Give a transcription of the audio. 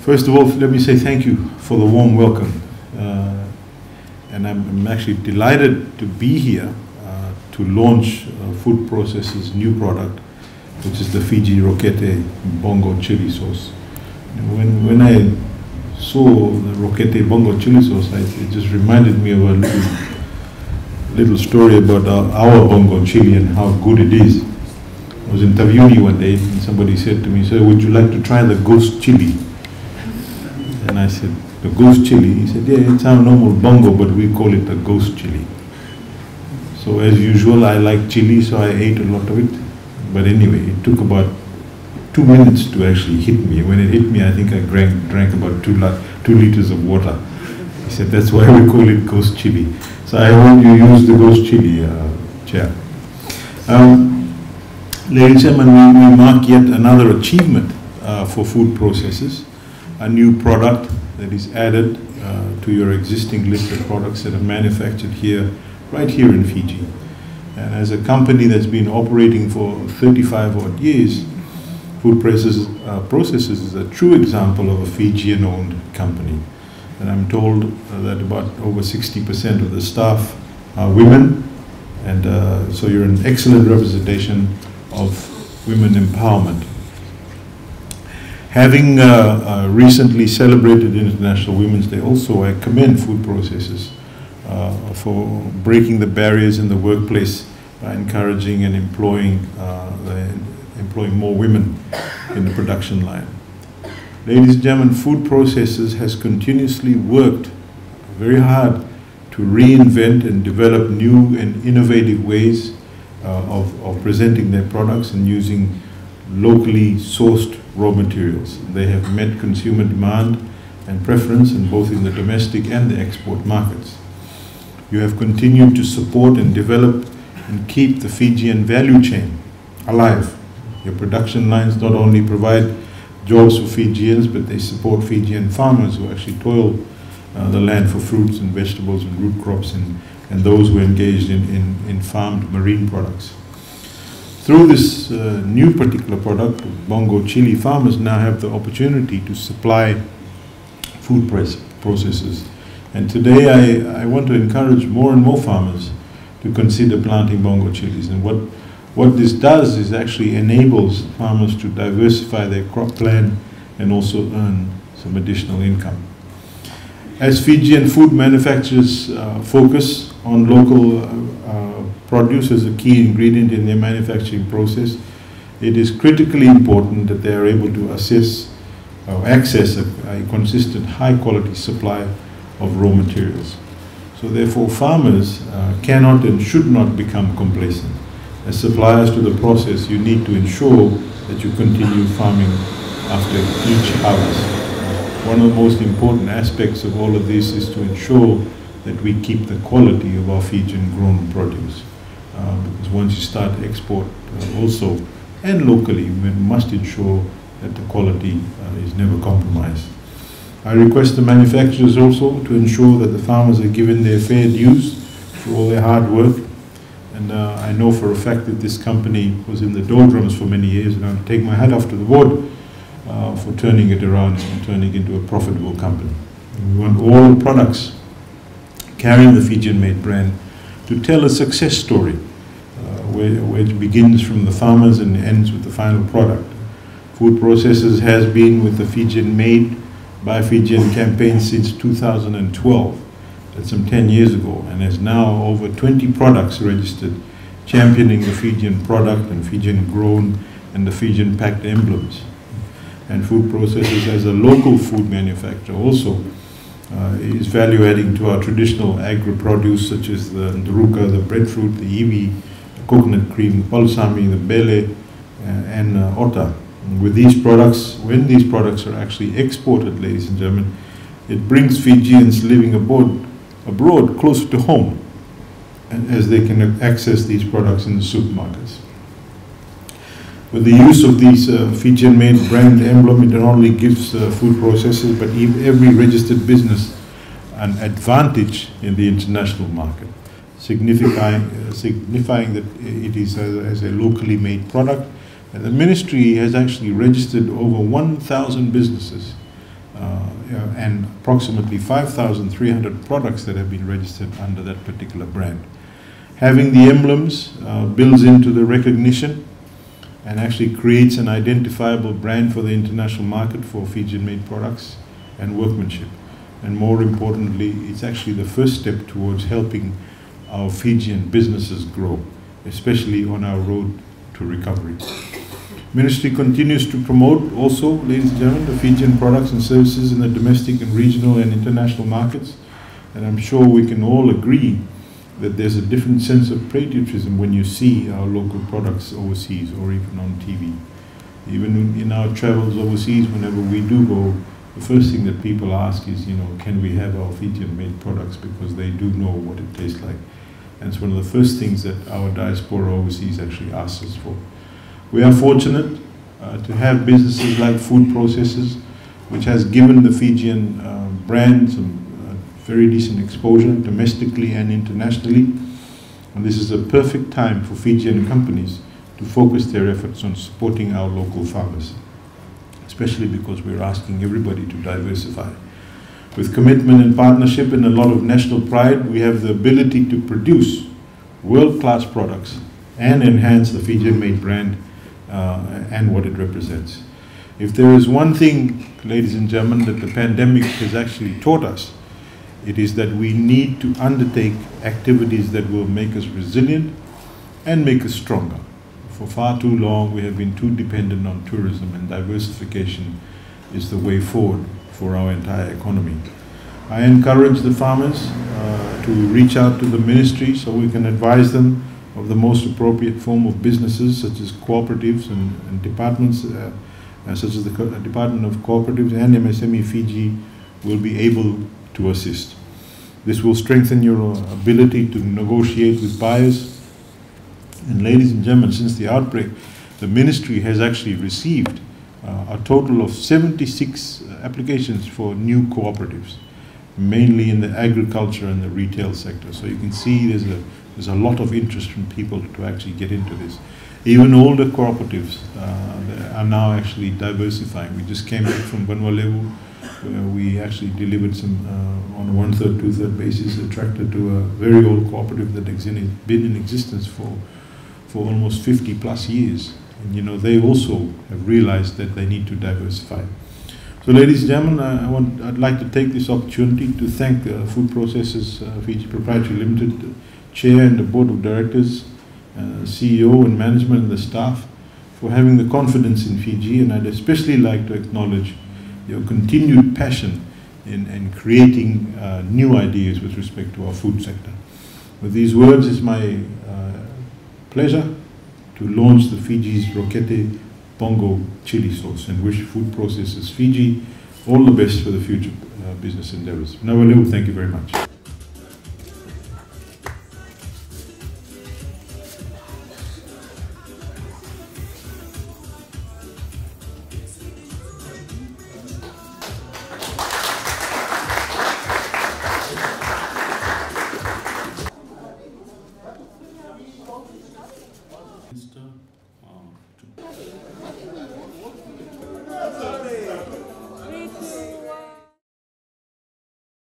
First of all, let me say thank you for the warm welcome. And I'm actually delighted to be here to launch Food Processors' new product, which is the Fiji Rokete Bongo chili sauce. When I saw the Rokete Bongo chili sauce, it just reminded me of a little story about our Bongo chili and how good it is. I was interviewing you one day and somebody said to me, "Sir, would you like to try the ghost chili?" And I said, "The ghost chili?" He said, "Yeah, it's our normal Bongo, but we call it a ghost chili." So as usual, I like chili, so I ate a lot of it. But anyway, it took about 2 minutes to actually hit me. When it hit me, I think I drank about 2 liters of water. He said, "That's why we call it ghost chili." So I hope you use the ghost chili, Chair. Ladies and gentlemen, we mark yet another achievement for food processors, a new product that is added to your existing list of products that are manufactured here, right here in Fiji. And as a company that's been operating for 35 odd years, Food Processors is a true example of a Fijian-owned company. And I'm told that about over 60% of the staff are women, and so you're an excellent representation of women empowerment. Having recently celebrated International Women's Day, also I commend Food Processors for breaking the barriers in the workplace by encouraging and employing more women in the production line. Ladies and gentlemen, Food Processors has continuously worked very hard to reinvent and develop new and innovative ways of presenting their products and using locally sourced raw materials. They have met consumer demand and preference in both in the domestic and the export markets. You have continued to support and develop and keep the Fijian value chain alive. Your production lines not only provide jobs for Fijians, but they support Fijian farmers who actually toil the land for fruits and vegetables and root crops, and those who are engaged in farmed marine products. Through this new particular product, Bongo chili, farmers now have the opportunity to supply food processors. And today I want to encourage more and more farmers to consider planting Bongo chilies. And what this does is actually enables farmers to diversify their crop plan and also earn some additional income. As Fijian food manufacturers focus on local produce as a key ingredient in their manufacturing process, it is critically important that they are able to access a consistent high-quality supply of raw materials. So therefore, farmers cannot and should not become complacent. As suppliers to the process, you need to ensure that you continue farming after each harvest. One of the most important aspects of all of this is to ensure that we keep the quality of our Fijian grown produce. Because once you start export also and locally, we must ensure that the quality is never compromised. I request the manufacturers also to ensure that the farmers are given their fair dues for all their hard work. And I know for a fact that this company was in the doldrums for many years, and I take my hat off to the board for turning it around and turning it into a profitable company. And we want all products carrying the Fijian-made brand to tell a success story, which begins from the farmers and ends with the final product. Food Processors has been with the Fijian-made by Fijian campaign since 2012. That's some 10 years ago, and has now over 20 products registered, championing the Fijian product and Fijian grown and the Fijian packed emblems. And Food Processors, as a local food manufacturer, also is value adding to our traditional agri-produce such as the nduruka, the breadfruit, the iwi, the coconut cream, the balsami, the bele, and ota. With these products, when these products are actually exported, ladies and gentlemen, it brings Fijians living abroad closer to home, and as they can access these products in the supermarkets. With the use of these Fijian-made brand emblem, it not only gives food processors, but every registered business an advantage in the international market, signifying that it is as a locally made product. And the ministry has actually registered over 1,000 businesses and approximately 5,300 products that have been registered under that particular brand. Having the emblems builds into the recognition and actually creates an identifiable brand for the international market for Fijian-made products and workmanship. And more importantly, it's actually the first step towards helping our Fijian businesses grow, especially on our road to recovery. Ministry continues to promote also, ladies and gentlemen, the Fijian products and services in the domestic and regional and international markets. And I'm sure we can all agree that there's a different sense of patriotism when you see our local products overseas or even on TV. Even in our travels overseas, whenever we do go, the first thing that people ask is, can we have our Fijian-made products, because they do know what it tastes like. And it's one of the first things that our diaspora overseas actually asks us for. We are fortunate to have businesses like Food Processors, which has given the Fijian brand some very decent exposure domestically and internationally. And this is a perfect time for Fijian companies to focus their efforts on supporting our local farmers, especially because we're asking everybody to diversify. With commitment and partnership and a lot of national pride, we have the ability to produce world-class products and enhance the Fijian-made brand and what it represents. If there is one thing, ladies and gentlemen, that the pandemic has actually taught us, it is that we need to undertake activities that will make us resilient and make us stronger. For far too long, we have been too dependent on tourism, and diversification is the way forward for our entire economy. I encourage the farmers to reach out to the ministry so we can advise them of the most appropriate form of businesses, such as cooperatives and departments, such as the Department of Cooperatives and MSME Fiji will be able to assist. This will strengthen your ability to negotiate with buyers. And ladies and gentlemen, since the outbreak, the ministry has actually received a total of 76 applications for new cooperatives, mainly in the agriculture and the retail sector. So you can see there's a lot of interest from people to actually get into this. Even older cooperatives are now actually diversifying. We just came back from Vatuwaqa, where we actually delivered some on a 1/3, 2/3 basis, a tractor to a very old cooperative that has been in existence for almost 50 plus years. And they also have realized that they need to diversify. So ladies and gentlemen, I'd like to take this opportunity to thank Food Processors Fiji Proprietary Limited Chair and the Board of Directors, CEO and management and the staff for having the confidence in Fiji, and I'd especially like to acknowledge your continued passion in creating new ideas with respect to our food sector. With these words, it's my pleasure to launch the Fiji's Rokete Bongo chili sauce and wish Food Processors Fiji all the best for the future business endeavors. Nawaleu, thank you very much.